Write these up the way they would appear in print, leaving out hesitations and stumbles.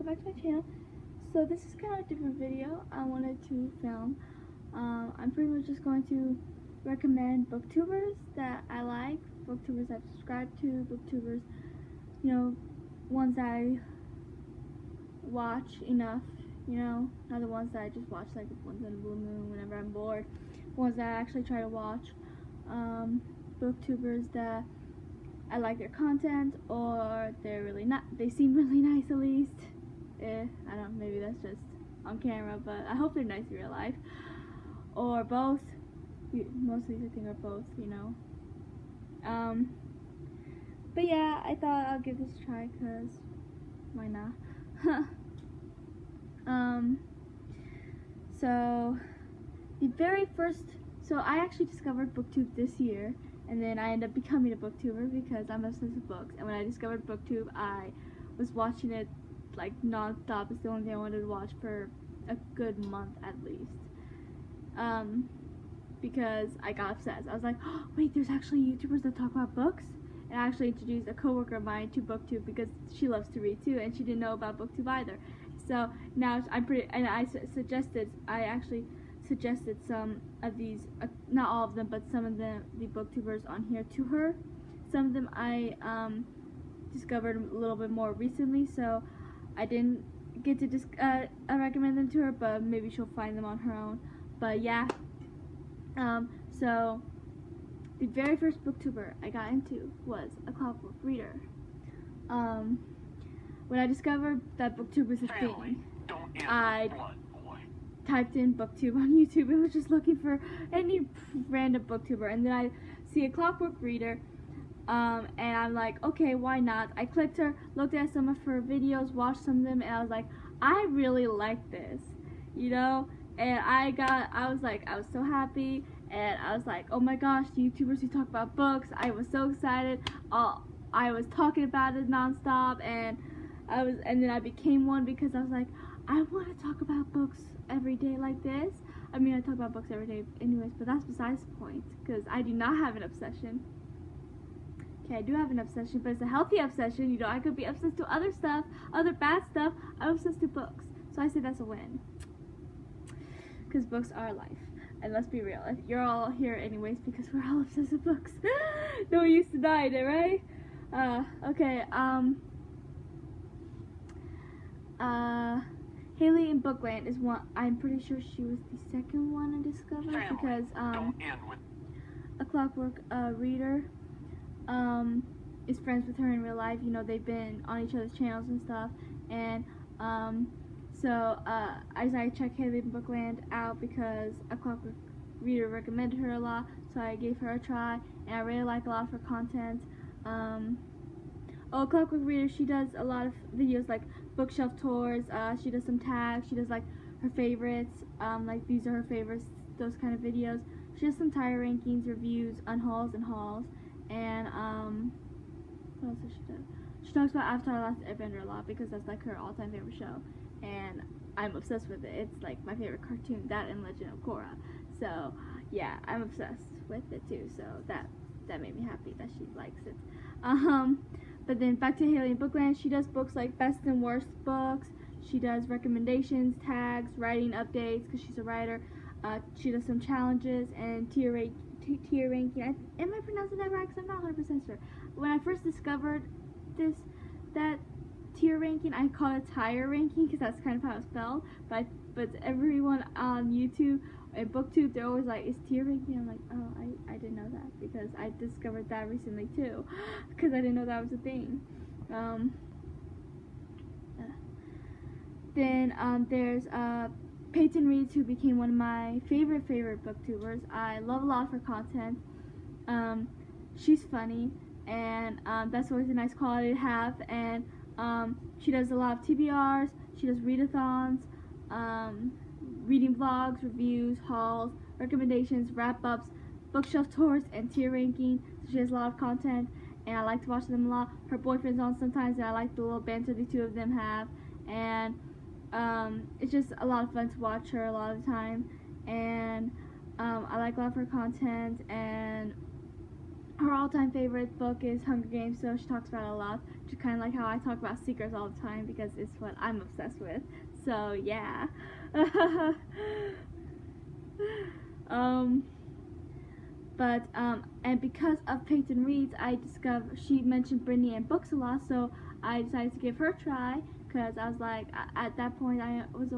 back to my channel. So this is kind of a different video I wanted to film. I'm pretty much just going to recommend booktubers that I like, booktubers I've subscribed to, booktubers, you know, ones I watch enough, you know, not the ones that I just watch like once in a blue moon whenever I'm bored, ones that I actually try to watch, booktubers that I like their content, or they seem really nice at least. I don't know, maybe that's just on camera, but I hope they're nice in real life. Or both. Most of these I think are both, you know. But yeah, I thought I'll give this a try, cause why not? So the very first, I actually discovered BookTube this year, and then I ended up becoming a booktuber because I'm obsessed with books. And when I discovered BookTube, I was watching it like non-stop. It's the only thing I wanted to watch for a good month at least. Because I got obsessed. I was like, oh, wait, there's actually YouTubers that talk about books? And I actually introduced a coworker of mine to BookTube because she loves to read too, and she didn't know about BookTube either. So now I actually suggested some of these, not all of them, but some of the booktubers on here to her. Some of them I discovered a little bit more recently, so I didn't get to recommend them to her, but maybe she'll find them on her own. But yeah, so the very first booktuber I got into was A Clockwork Reader. When I discovered that booktube was a thing, I typed in booktube on YouTube and was just looking for any random booktuber, and then I see A Clockwork Reader, and I'm like, okay, why not? I clicked her, looked at some of her videos, watched some of them, and I was like, I really like this, you know? And I was so happy, and I was like, oh my gosh, YouTubers who talk about books. I was so excited. I was talking about it nonstop, and then I became one because I was like, I want to talk about books every day like this. I mean, I talk about books every day anyways, but that's besides the point, because I do not have an obsession. Okay, I do have an obsession, but it's a healthy obsession. You know, I could be obsessed to other stuff, other bad stuff. I'm obsessed to books, so I say that's a win. Because books are life, and let's be real, you're all here anyways because we're all obsessed with books. No one used to die in it, right? Okay, Haley in Bookland is one. I'm pretty sure she was the second one I discovered because A Clockwork Reader is friends with her in real life. You know, they've been on each other's channels and stuff, and so I checked Haley in Bookland out because A Clockwork Reader recommended her a lot, so I gave her a try, and I really like a lot of her content. A Clockwork Reader, she does a lot of videos like bookshelf tours, she does some tags, she does like her favorites, like these are her favorites, those kind of videos. She does some tire rankings, reviews, unhauls and hauls, and what else does she do? She talks about Avatar: The Last Airbender a lot because that's like her all-time favorite show, and I'm obsessed with it. It's like my favorite cartoon, that and Legend of Korra. So yeah, I'm obsessed with it too, so that made me happy that she likes it. But then back to Haley in Bookland, she does books like best and worst books. She does recommendations, tags, writing updates because she's a writer. She does some challenges and tier ranking. Am I pronouncing that right? Because I'm not 100% sure. When I first discovered that tier ranking, I call it tire ranking because that's kind of how it's spelled. But everyone on YouTube and BookTube, they're always like, is tier ranking? I'm like, oh, I didn't know that because I discovered that recently too because I didn't know that was a thing. Then there's Peyton Reeds, who became one of my favorite booktubers. I love a lot of her content. She's funny, and that's always a nice quality to have. And she does a lot of TBRs. She does readathons, reading vlogs, reviews, hauls, recommendations, wrap-ups, bookshelf tours, and tier ranking. So she has a lot of content, and I like to watch them a lot. Her boyfriend's on sometimes, and I like the little banter the two of them have. And it's just a lot of fun to watch her a lot of the time. And I like a lot of her content, and her all-time favorite book is Hunger Games, so she talks about it a lot, just kind of like how I talk about Secrets all the time because it's what I'm obsessed with. So yeah. And because of Peyton Reed's, I discovered she mentioned Brittany and books a lot, so I decided to give her a try because I was like, at that point I was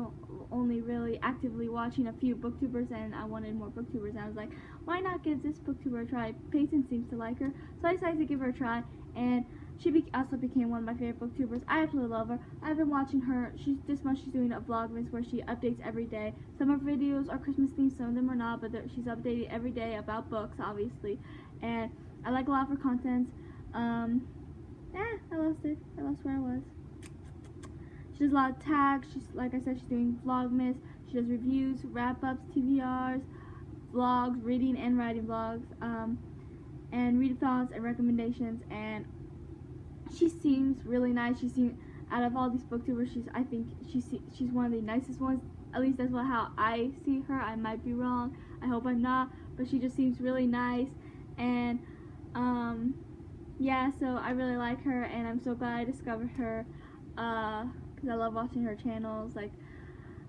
only really actively watching a few booktubers and I wanted more booktubers, and I was like, why not give this booktuber a try? Peyton seems to like her, so I decided to give her a try, and she also became one of my favorite booktubers. I absolutely love her. I've been watching her. This month she's doing a vlogmas where she updates every day. Some of her videos are Christmas themed, some of them are not, but she's updating every day about books, obviously, and I like a lot of her content. I lost it. I lost where I was. She does a lot of tags. She's, like I said, she's doing vlogmas. She does reviews, wrap-ups, TBRs, vlogs, reading and writing vlogs, and readathons and recommendations. And she seems really nice. She seems, out of all these booktubers, I think she's one of the nicest ones. At least that's how I see her. I might be wrong. I hope I'm not. But she just seems really nice. And yeah, so I really like her, and I'm so glad I discovered her. Because I love watching her channels. Like,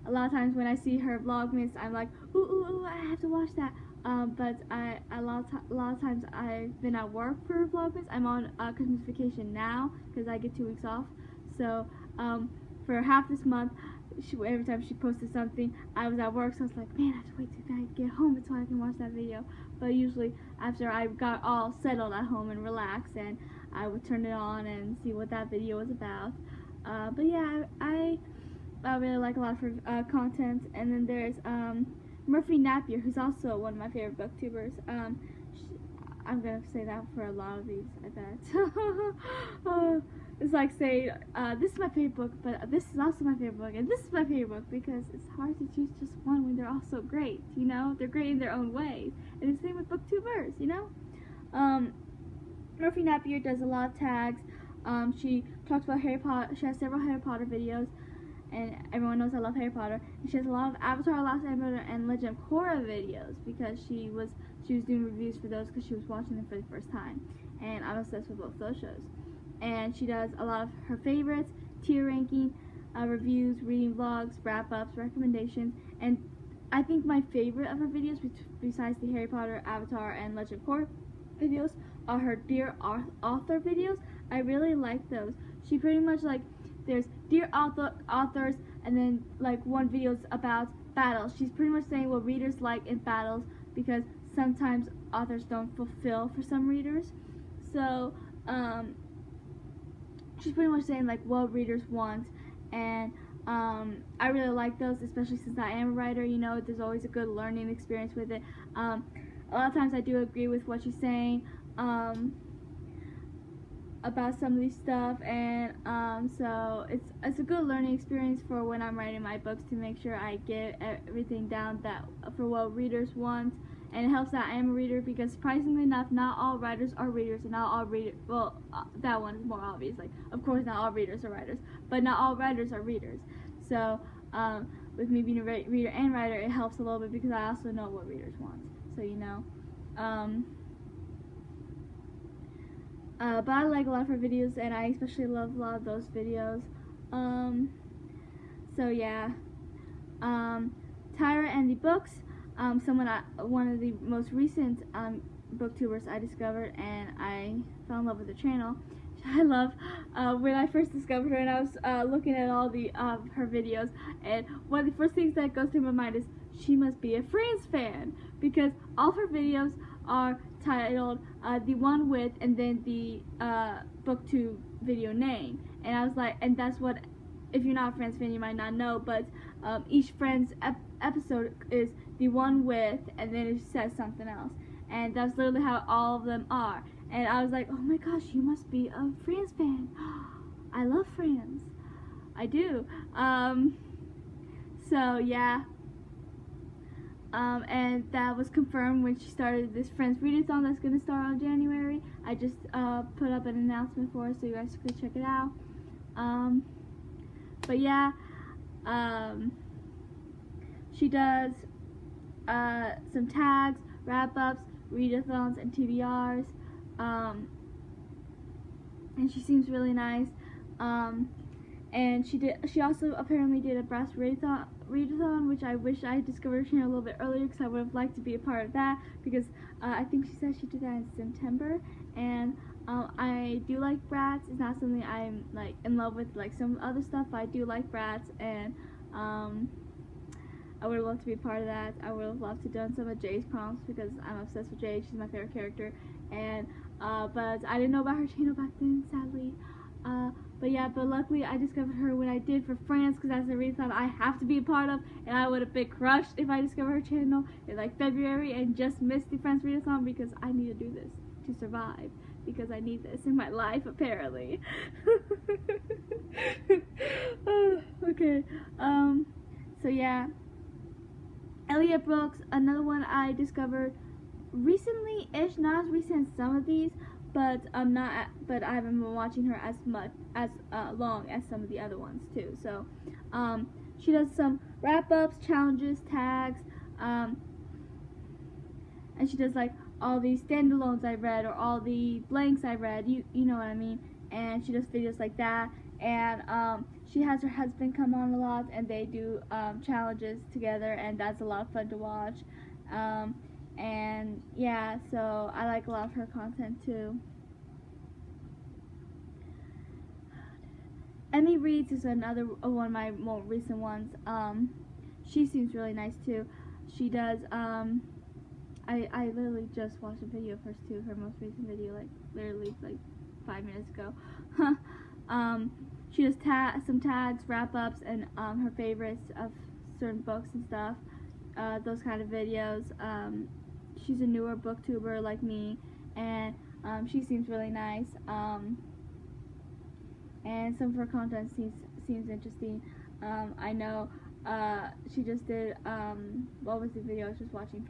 a lot of times when I see her vlogmas, I'm like, ooh, I have to watch that. But a lot of times I've been at work for her vlogmas. I'm on Christmas vacation now because I get 2 weeks off. So for half this month, every time she posted something, I was at work, so I was like, man, I have to wait till I get home until I can watch that video. But usually after I got all settled at home and relaxed, and I would turn it on and see what that video was about. But yeah, I really like a lot of her content. And then there's Murphy Napier, who's also one of my favorite booktubers. I'm gonna say that for a lot of these, I bet. It's like saying, this is my favorite book, but this is also my favorite book, and this is my favorite book, because it's hard to choose just one when they're all so great, you know? They're great in their own ways. And it's the same with Booktubers, you know? Murphy Napier does a lot of tags. She talks about Harry Potter. She has several Harry Potter videos, and everyone knows I love Harry Potter. And she has a lot of Avatar: Last Airbender and Legend of Korra videos because she was doing reviews for those because she was watching them for the first time. And I'm obsessed with both those shows. And she does a lot of her favorites, tier ranking, reviews, reading vlogs, wrap-ups, recommendations. And I think my favorite of her videos, besides the Harry Potter, Avatar, and Legend of Korra videos, are her Dear Author videos. I really like those. She pretty much, like, there's Dear Authors, and then like one video's about battles. She's pretty much saying what readers like in battles, because sometimes authors don't fulfill for some readers. So she's pretty much saying like what readers want, and I really like those, especially since I am a writer. You know, there's always a good learning experience with it. A lot of times I do agree with what she's saying about some of these stuff, and so it's a good learning experience for when I'm writing my books, to make sure I get everything down that for what readers want. And it helps that I am a reader, because surprisingly enough, not all writers are readers, and not all readers, well, that one is more obvious. Like, of course not all readers are writers, but not all writers are readers. So with me being a reader and writer, it helps a little bit, because I also know what readers want. So, you know. But I like a lot of her videos, and I especially love a lot of those videos. So yeah. Tyra and the Books, one of the most recent booktubers I discovered, and I fell in love with her channel. I love when I first discovered her, and I was looking at all the her videos, and one of the first things that goes through my mind is she must be a Friends fan, because all of her videos are titled The One With, and then the booktube video name. And I was like, and that's what, if you're not a Friends fan, you might not know, but each Friends episode is The One With, and then it says something else. And that's literally how all of them are. And I was like, oh my gosh, you must be a Friends fan. I love Friends. I do. So yeah. And that was confirmed when she started this Friends Readathon that's going to start on January. I just put up an announcement for it, so you guys could check it out. But yeah, she does some tags, wrap-ups, readathons, and TBRs. and she seems really nice. And she also apparently did a brass readathon, which I wish I discovered her channel a little bit earlier, because I would have liked to be a part of that, because I think she said she did that in September. And I do like Bratz. It's not something I'm like in love with like some other stuff, but I do like Bratz, and I would have loved to be a part of that. I would have loved to have done some of Jay's prompts, because I'm obsessed with Jay. She's my favorite character. And but I didn't know about her channel back then, sadly. But luckily I discovered her when I did for France, because that's the reason I have to be a part of, and I would have been crushed if I discovered her channel in like February and just missed the France readathon, because I need to do this to survive, because I need this in my life apparently. Okay, so yeah, Elliot Brooks, another one I discovered recently-ish, not as recent as some of these, but but I haven't been watching her as long as some of the other ones too. So she does some wrap-ups, challenges, tags, and she does like all these standalones I read, or all the blanks I read, you know what I mean. And she does videos like that, and she has her husband come on a lot, and they do challenges together, and that's a lot of fun to watch. And yeah, so I like a lot of her content too. Emmy Reads is another one of my more recent ones. She seems really nice too. She does I literally just watched a video of hers too, her most recent video, like literally like 5 minutes ago. She does some tags, wrap-ups, and her favorites of certain books and stuff, those kind of videos. She's a newer booktuber like me, and she seems really nice, and some of her content seems interesting. I know she just did, what was the video I was just watching,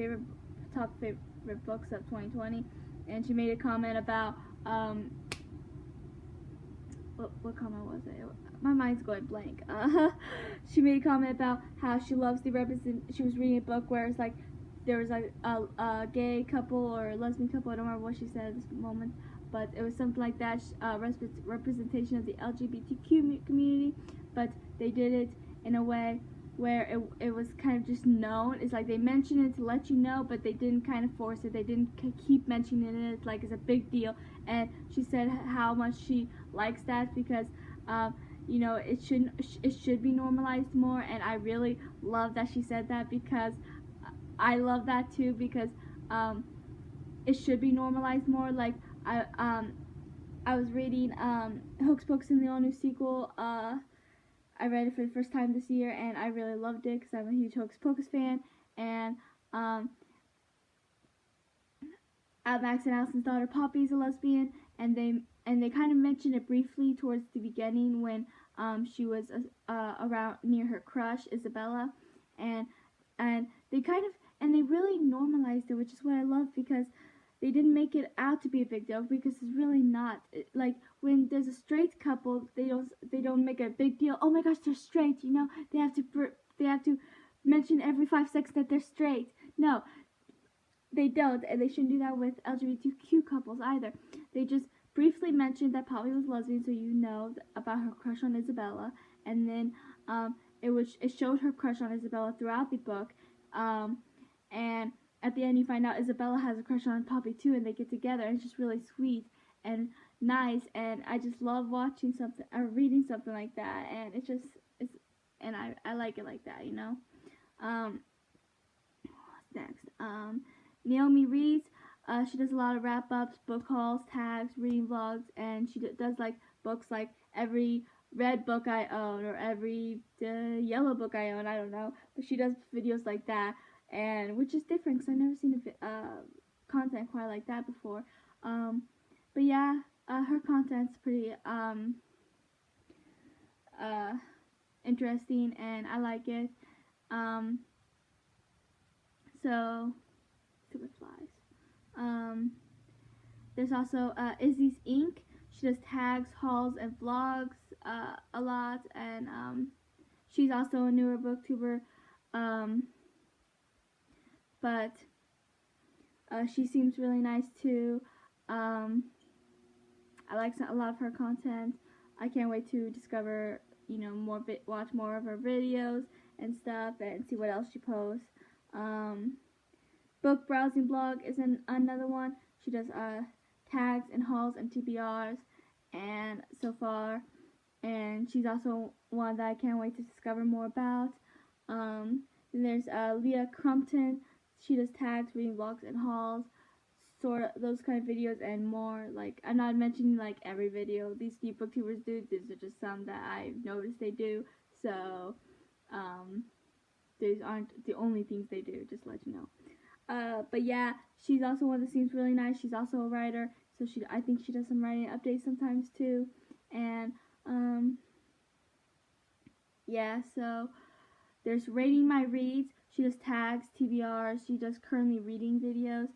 top favorite books of 2020, and she made a comment about, what comment was it? My mind's going blank. She made a comment about how she loves she was reading a book where it's like there was like a gay couple or a lesbian couple. I don't remember what she said at this moment, but it was something like that, representation of the LGBTQ community, but they did it in a way where it was kind of just known. It's like they mentioned it to let you know, but they didn't kind of force it. They didn't keep mentioning it like it's a big deal. And she said how much she likes that, because you know, it should be normalized more, and I really love that she said that, because I love that too, because it should be normalized more. Like I was reading Hocus Pocus and the All New Sequel. I read it for the first time this year, and I really loved it, because I'm a huge Hocus Pocus fan. And Max and Allison's daughter Poppy is a lesbian, and they kind of mentioned it briefly towards the beginning when she was around near her crush Isabella, and they really normalized it, which is what I love, because they didn't make it out to be a big deal, because it's really not. Like when there's a straight couple, they don't make a big deal. Oh my gosh, they're straight, you know. They have to mention every 5 seconds that they're straight. No, they don't, and they shouldn't do that with LGBTQ couples either. They just briefly mentioned that Poppy was lesbian, so you know about her crush on Isabella, and then it showed her crush on Isabella throughout the book, and at the end you find out Isabella has a crush on Poppy too, and they get together, and it's just really sweet and nice, and I just love watching something or reading something like that, and and I like it like that, you know. What's next? Naomi Reads. She does a lot of wrap-ups, book hauls, tags, reading vlogs, and she does like books like every red book I own, or every yellow book I own, I don't know, but she does videos like that, and which is different, because I've never seen content quite like that before. But yeah, her content's pretty interesting, and I like it. So stupid flies. There's also Izzy's Inc. She does tags, hauls, and vlogs a lot, and she's also a newer booktuber, but she seems really nice too. I like a lot of her content. I can't wait to discover, watch more of her videos and stuff, and see what else she posts. Book browsing blog is another one. She does tags and hauls and TBRs, and so far, and she's also one that I can't wait to discover more about. Then there's Leah Crumpton. She does tags, reading blogs, and hauls, sort of those kind of videos and more. Like, I'm not mentioning like every video these new booktubers do. These are just some that I've noticed they do. So, these aren't the only things they do. Just to let you know. But yeah, she's also one that seems really nice. She's also a writer, so I think she does some writing updates sometimes too. And yeah, so there's Rating My Reads. She does tags, TBRs. She does currently reading videos,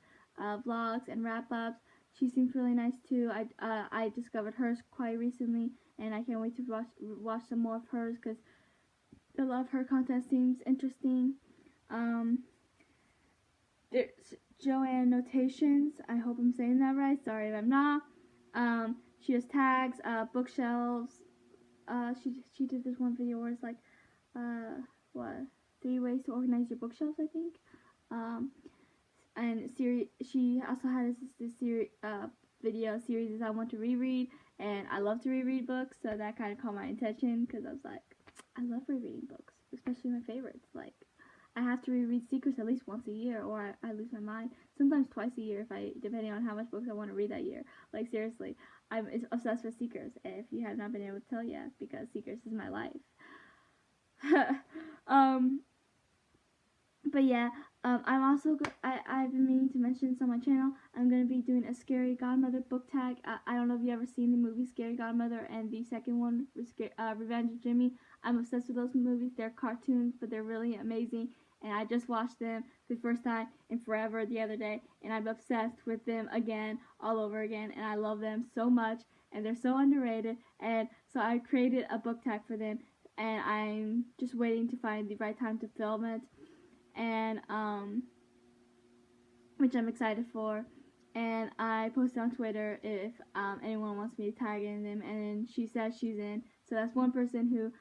vlogs, and wrap-ups. She seems really nice too. I discovered hers quite recently, and I can't wait to watch some more of hers because a lot of her content seems interesting. There's Joanne Notations. I hope I'm saying that right. Sorry if I'm not. She does tags, bookshelves. She did this one video where it's like, 3 ways to organize your bookshelves, I think. And she also has this video series is I want to reread, and I love to reread books, so that kind of caught my attention because I was like, I love rereading books, especially my favorites. Like, I have to reread Secrets at least once a year, or I lose my mind. Sometimes twice a year, depending on how much books I want to read that year. Like, seriously, I'm obsessed with Secrets. If you have not been able to tell yet, because Secrets is my life. But yeah, I'm also I've been meaning to mention this on my channel. I'm gonna be doing a Scary Godmother book tag. I don't know if you ever seen the movie Scary Godmother, and the second one was Revenge of Jimmy. I'm obsessed with those movies. They're cartoons, but they're really amazing. And I just watched them for the first time in forever the other day, and I'm obsessed with them again, all over again, and I love them so much, and they're so underrated, and so I created a book tag for them, and I'm just waiting to find the right time to film it, and, which I'm excited for, and I posted on Twitter if, anyone wants me to tag in them, and then she says she's in, so that's one person who,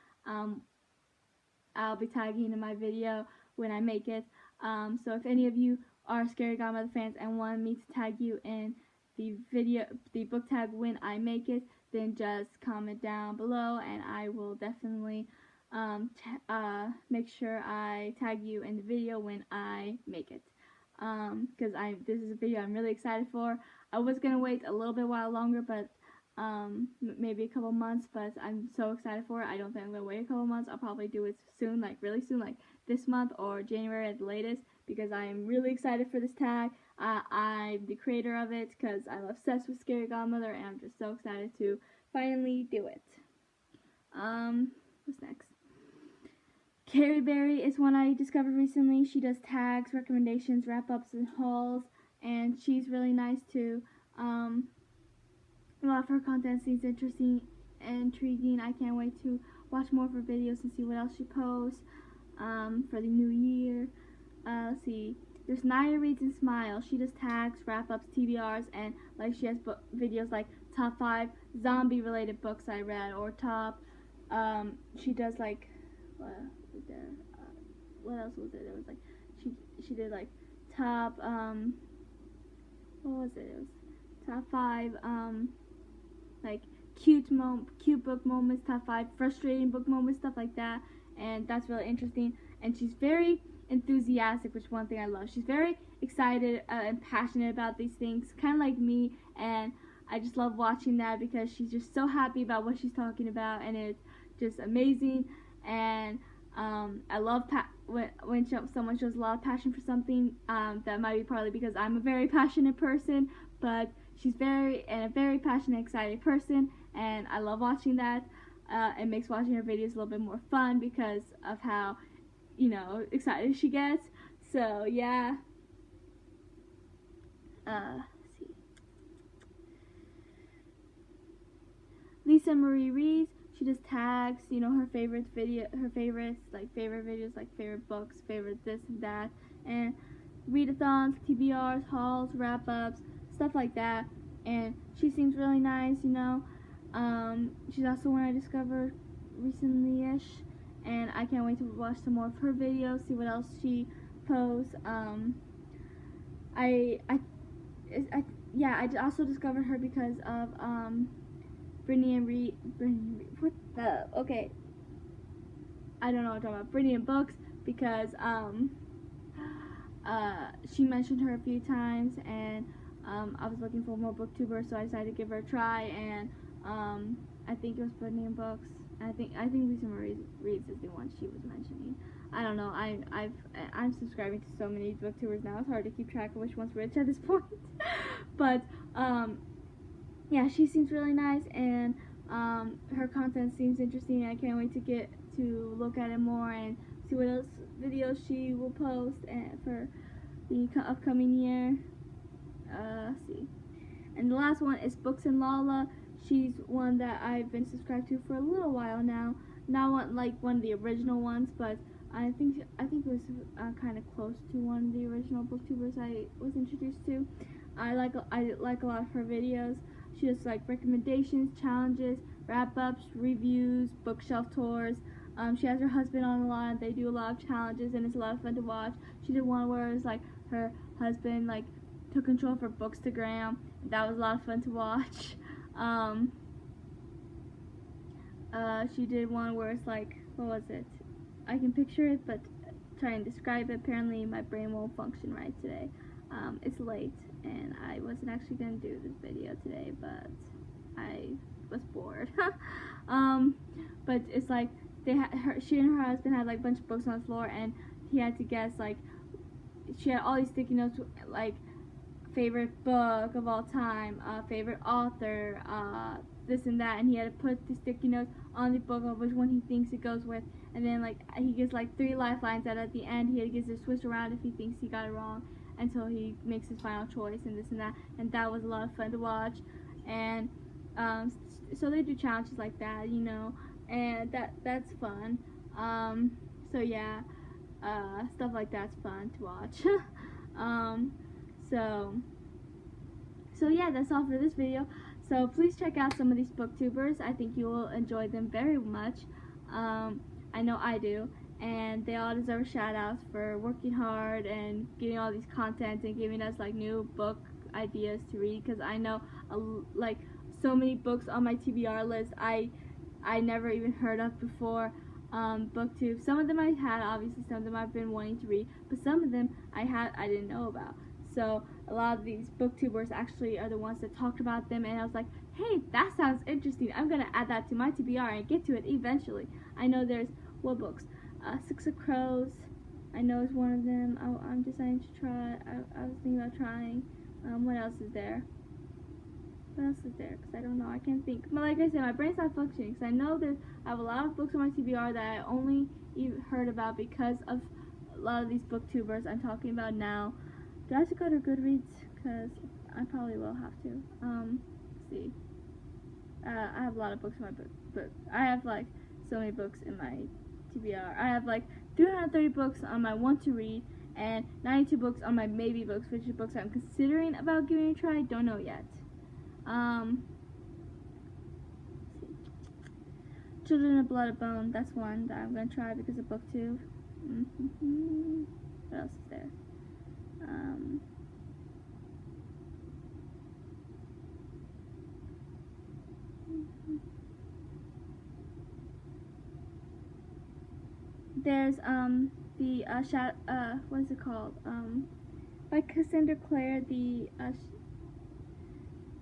I'll be tagging in my video when I make it. So if any of you are Scary Godmother fans and want me to tag you in the book tag when I make it, then just comment down below, and I will definitely make sure I tag you in the video when I make it. Because this is a video I'm really excited for. I was gonna wait a little bit while longer, but maybe a couple months, but I'm so excited for it. I don't think I'm gonna wait a couple months. I'll probably do it soon, like really soon, like this month or January at the latest, because I am really excited for this tag. I'm the creator of it because I'm obsessed with Scary Godmother, and I'm just so excited to finally do it. What's next? Carrie Berry is one I discovered recently. She does tags, recommendations, wrap-ups, and hauls, and she's really nice too. A lot of her content seems interesting and intriguing. I can't wait to watch more of her videos and see what else she posts for the new year. Let's see. There's Naya Reads and Smile. She does tags, wrap-ups, TBRs, and like she has videos like top 5 zombie-related books I read, or top. She does like what else was it? It was like she did like top what was it? It was top 5 like cute book moments, top 5 frustrating book moments, stuff like that, and that's really interesting. And she's very enthusiastic, which is one thing I love. She's very excited and passionate about these things, kind of like me, and I just love watching that because she's just so happy about what she's talking about, and it's just amazing. And I love when someone shows a lot of passion for something. That might be partly because I'm a very passionate person, but she's a very passionate, excited person, and I love watching that. It makes watching her videos a little bit more fun because of how, excited she gets. So yeah. Let's see. Lisa Marie Reads. She does tags, her favorite videos, like favorite books, favorite this and that, and readathons, TBRs, hauls, wrap-ups, stuff like that. and she seems really nice, you know. She's also one I discovered recently-ish, and I can't wait to watch some more of her videos, see what else she posts. I also discovered her because of Brittany and Reed. What the? Okay, I don't know what I'm talking about. Brittany and Books, because she mentioned her a few times, and I was looking for more booktubers, so I decided to give her a try, and I think it was Brittany and Books. I think Lisa Marie Reeds is the one she was mentioning. I don't know. I'm subscribing to so many booktubers now. It's hard to keep track of which one's which at this point. But yeah, she seems really nice, and her content seems interesting. I can't wait to get to look at it more and see what else videos she will post and for the upcoming year. See. And the last one is Books and Lala. She's one that I've been subscribed to for a little while now. Not one of the original ones, but I think it was kind of close to one of the original booktubers I was introduced to. I like a lot of her videos. She does like recommendations, challenges, wrap-ups, reviews, bookshelf tours. She has her husband on a lot. They do a lot of challenges, and it's a lot of fun to watch. She did one where it was like her husband like took control of her Bookstagram. That was a lot of fun to watch. She did one where it's like, what was it? I can picture it, but try and describe it. Apparently my brain won't function right today. It's late, and I wasn't actually going to do this video today, but I was bored. But it's like, she and her husband had like a bunch of books on the floor, and he had to guess, like, she had all these sticky notes, like, favorite book of all time, favorite author, this and that, and he had to put the sticky notes on the book of which one he thinks it goes with, and then like he gives like 3 lifelines, and at the end he gets to switch around if he thinks he got it wrong until he makes his final choice, and this and that, and that was a lot of fun to watch. And so they do challenges like that, you know, and that's fun. So yeah, stuff like that's fun to watch. So yeah, that's all for this video. So please check out some of these booktubers. I think you will enjoy them very much. I know I do, and they all deserve shout outs for working hard and getting all these content and giving us like new book ideas to read, because I know like so many books on my TBR list I never even heard of before. Booktube, some of them I had, obviously some of them I've been wanting to read, but some of them I didn't know about. So a lot of these booktubers actually are the ones that talked about them, and I was like, hey, that sounds interesting. I'm gonna add that to my TBR and get to it eventually. I know there's what books? Six of Crows, I know is one of them. I'm deciding to try. I was thinking about trying. What else is there? What else is there? Because I don't know. I can't think. But like I said, my brain's not functioning. Because I know I have a lot of books on my TBR that I only heard about because of a lot of these booktubers I'm talking about now. Do I have to go to Goodreads? Because I probably will have to. Let's see. I have a lot of books in my book. I have like so many books in my TBR. I have like 330 books on my want to read and 92 books on my maybe books, which are books I'm considering about giving a try. Don't know yet. Children of Blood and Bone. That's one that I'm gonna try because of BookTube. What else is there? There's the what is it called? By Cassandra Clare, the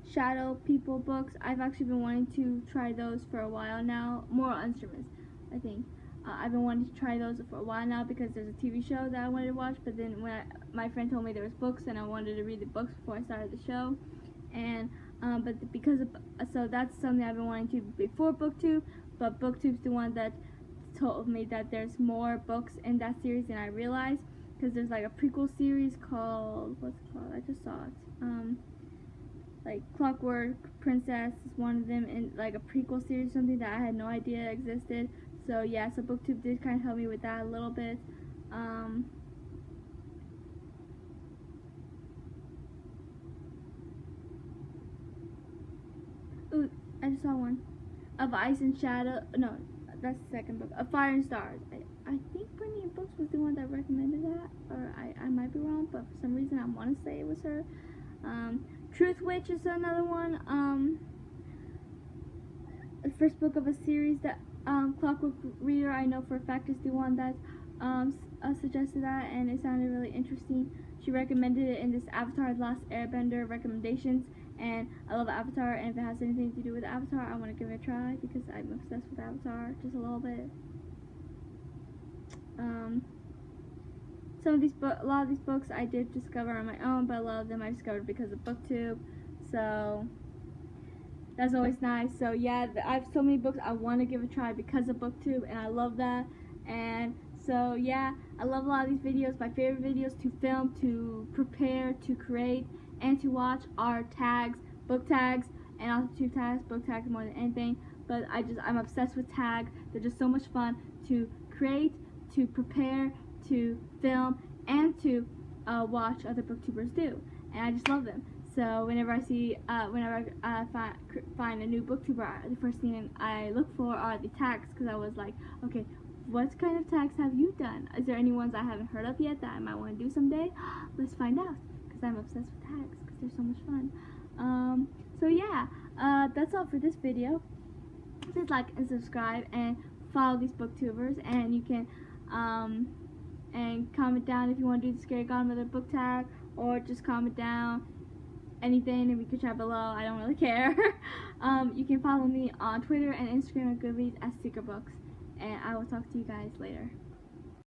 Shadow People books. I've actually been wanting to try those for a while now. Moral Instruments, I think. I've been wanting to try those for a while now because there's a TV show that I wanted to watch, but then when my friend told me there was books and I wanted to read the books before I started the show, and so that's something I've been wanting to before BookTube, but BookTube's the one that told me that there's more books in that series than I realized, because there's like a prequel series called, what's it called? I just saw it. Like Clockwork Princess is one of them, in like a prequel series, something that I had no idea existed. So yeah, so BookTube did kind of help me with that a little bit. Ooh, I just saw one. Of Ice and Shadow. No, that's the second book. Of Fire and Stars. I think Brittany Books was the one that recommended that, or I might be wrong, but for some reason I want to say it was her. Truth Witch is another one. The first book of a series that Clockwork Reader, I know for a fact, is the one that suggested that, and it sounded really interesting. She recommended it in this Avatar: The Last Airbender recommendations, and I love Avatar, and if it has anything to do with Avatar, I want to give it a try because I'm obsessed with Avatar just a little bit. A lot of these books I did discover on my own, but a lot of them I discovered because of BookTube, so that's always nice. So yeah, I have so many books I want to give a try because of BookTube, and I love that. And so yeah, I love a lot of these videos. My favorite videos to film, to prepare, to create, and to watch are tags, book tags, and also tube tags, book tags more than anything. But I'm obsessed with tags. They're just so much fun to create, to prepare, to film, and to watch other booktubers do. And I just love them. So whenever I find a new booktuber, the first thing I look for are the tags, because I was like, okay, what kind of tags have you done? Is there any ones I haven't heard of yet that I might want to do someday? Let's find out, because I'm obsessed with tags, because they're so much fun. So yeah, that's all for this video. Please like and subscribe and follow these booktubers, and you can and comment down if you want to do the Scary Godmother book tag, or just comment down anything and we could chat below. I don't really care. You can follow me on Twitter and Instagram at Goodreads as Secret Books, and I will talk to you guys later.